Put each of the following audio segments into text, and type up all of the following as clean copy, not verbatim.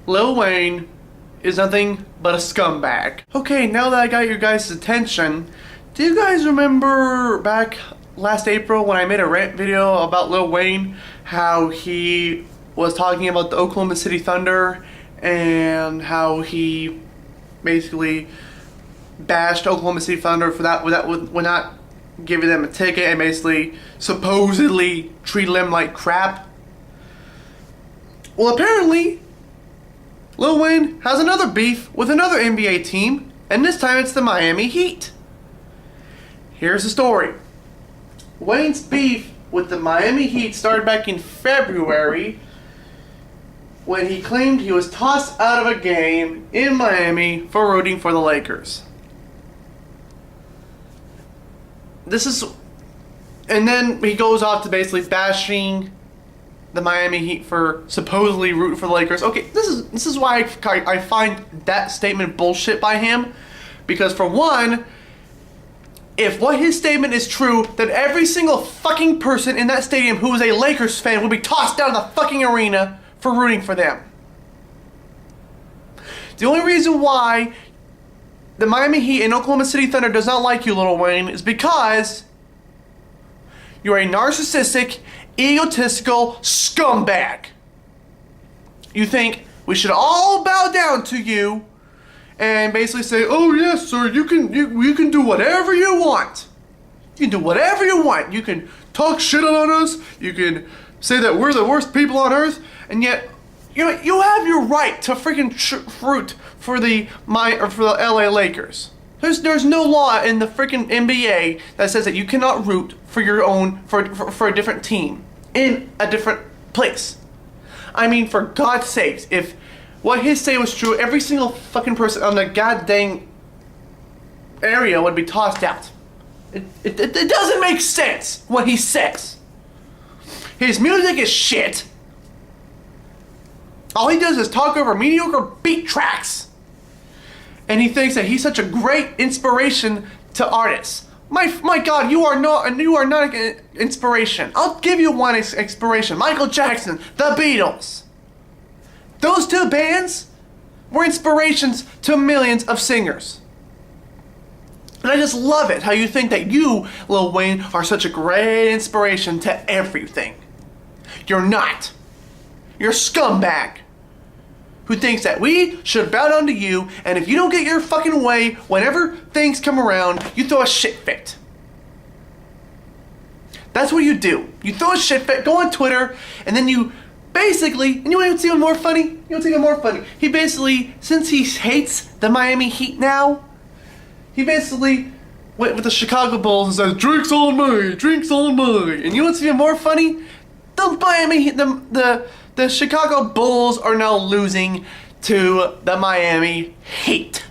Lil Wayne is nothing but a scumbag. Okay, now that I got your guys' attention, do you guys remember back last April when I made a rant video about Lil Wayne, how he was talking about the Oklahoma City Thunder and how he basically bashed Oklahoma City Thunder for that would not giving them a ticket and basically supposedly treated them like crap? Well, apparently Lil Wayne has another beef with another NBA team, and this time it's the Miami Heat. Here's the story. Wayne's beef with the Miami Heat started back in February when he claimed he was tossed out of a game in Miami for rooting for the Lakers. And then he goes off to basically bashing the Miami Heat for supposedly rooting for the Lakers. Okay, this is why I find that statement bullshit by him, because for one, if what his statement is true, then every single fucking person in that stadium who is a Lakers fan will be tossed down the fucking arena for rooting for them. The only reason why the Miami Heat and Oklahoma City Thunder does not like you, Lil Wayne, is because you're a narcissistic, egotistical scumbag. You think we should all bow down to you and basically say, "Oh yes, sir, you can do whatever you want. You can do whatever you want. You can talk shit on us. You can say that we're the worst people on earth, and yet you have your right to freaking root for the LA Lakers. There's no law in the freaking NBA that says that you cannot root for your own for a different team in a different place. I mean, for God's sakes, if what his say was true, every single fucking person on the goddamn area would be tossed out. It doesn't make sense what he says. His music is shit. All he does is talk over mediocre beat tracks. And he thinks that he's such a great inspiration to artists. My God, you are not an inspiration. I'll give you one inspiration. Michael Jackson, the Beatles. Those two bands were inspirations to millions of singers. And I just love it how you think that you, Lil Wayne, are such a great inspiration to everything. You're not. You're a scumbag who thinks that we should bow down to you, and if you don't get your fucking way, whenever things come around, you throw a shit fit. That's what you do. You throw a shit fit, go on Twitter, and then you basically, and you want to see even more funny? You want to see even more funny? He basically, since he hates the Miami Heat now, he basically went with the Chicago Bulls and said, "Drinks on me, drinks on me." And you want to see even more funny? The Miami Heat, the Chicago Bulls are now losing to the Miami Heat.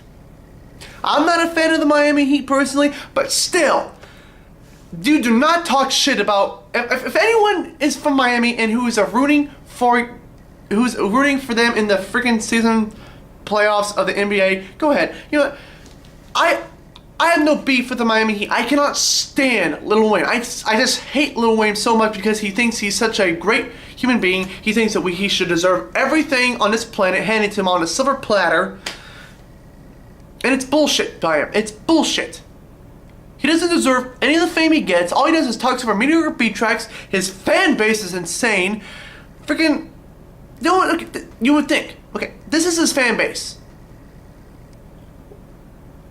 I'm not a fan of the Miami Heat personally, but still, you do not talk shit about. If anyone is from Miami and who is rooting for them in the freaking season playoffs of the NBA, go ahead. You know what? I have no beef with the Miami Heat. I cannot stand Lil Wayne. I just hate Lil Wayne so much because he thinks he's such a great human being. He thinks that he should deserve everything on this planet handed to him on a silver platter. And it's bullshit by him. It's bullshit. He doesn't deserve any of the fame he gets. All he does is talk over mediocre beat tracks. His fan base is insane. Freaking, you would think, okay, this is his fan base.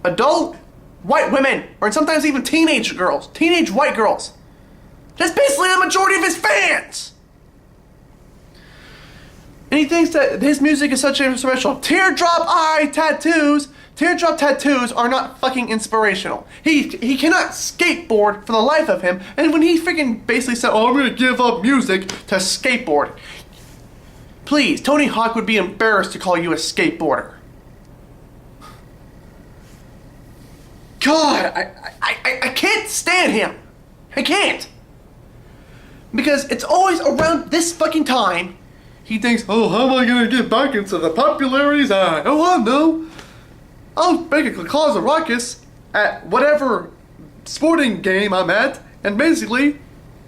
Adult white women, or sometimes even teenage white girls. That's basically the majority of his fans. And he thinks that his music is such an inspirational. Teardrop tattoos are not fucking inspirational. He cannot skateboard for the life of him. And when he freaking basically said, "Oh, I'm gonna give up music to skateboard," please, Tony Hawk would be embarrassed to call you a skateboarder. God, I can't stand him. I can't. Because it's always around this fucking time he thinks, "Oh, how am I going to get back into the popularity's eye? Oh, I know. I'll make a cause a ruckus at whatever sporting game I'm at and basically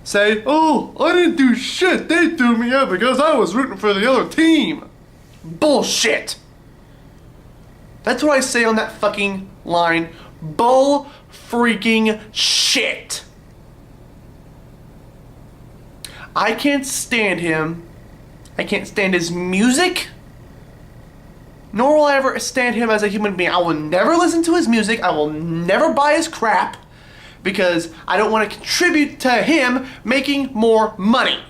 say, oh, I didn't do shit. They threw me out because I was rooting for the other team." Bullshit. That's what I say on that fucking line. Bull freaking shit. I can't stand him. I can't stand his music. Nor will I ever stand him as a human being. I will never listen to his music. I will never buy his crap. Because I don't want to contribute to him making more money.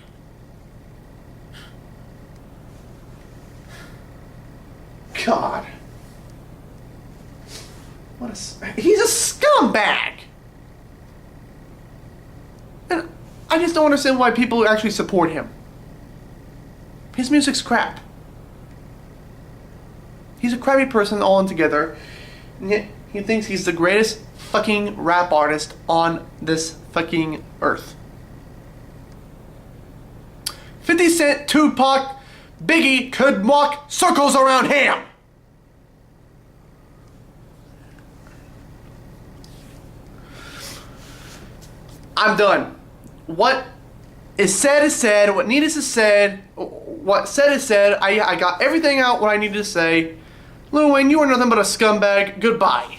God. He's a scumbag. And I just don't understand why people actually support him. His music's crap. He's a crappy person all together. And yet he thinks he's the greatest fucking rap artist on this fucking earth. 50 Cent, Tupac, Biggie could walk circles around him. I'm done. What is said is said. What needed is said. What said is said. I got everything out what I needed to say. Lil Wayne, you are nothing but a scumbag. Goodbye.